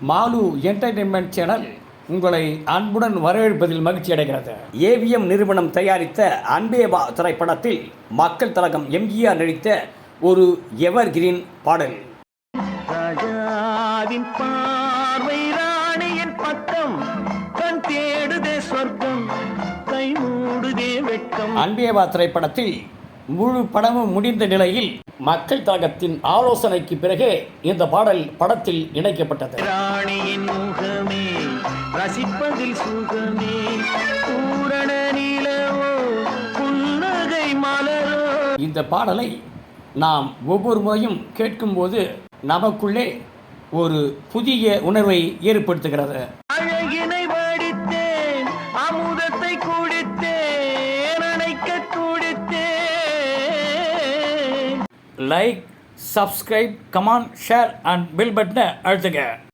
Mall entertainment channel உங்களை அன்புடன் வரவேற்பதில் மகிழ்ச்சி அடைகிறது. ஏவிஎம் நிறுவனம் தயாரித்த அன்பே வா திரைப்படத்தில் மக்கள் திலகம் எம்ஜிஆர் நடித்த ஒரு எவர் கிரீன் பாடல். ராஜாவின் பார்வை ராணியின் பக்கம், கண் தேடுதே சொர்க்கம், கை மூடுதே வெட்கம். அன்பே வா திரைப்படத்தில் முழு படமும் முடிந்த நிலையில் மக்கள் திலகத்தின் ஆலோசனைக்கு பிறகு இந்த பாடல் படத்தில் இணைக்கப்பட்டது. ராணியின் முகமே ரசிப்பதில் சுகமே, பூரண நிலவோ புன்னகை மலரோ. இந்த பாடலை நாம் ஒவ்வொரு முறையும் கேட்கும்போது நமக்குள்ளே ஒரு புதிய உணர்வை ஏற்படுத்துகிறது. அழகினை வடித்தேன், அமுதத்தை குடித்தேன், அணைக்க துடித்தேன். Like, subscribe, comment, share and bell பட்டனை அழுத்துங்க.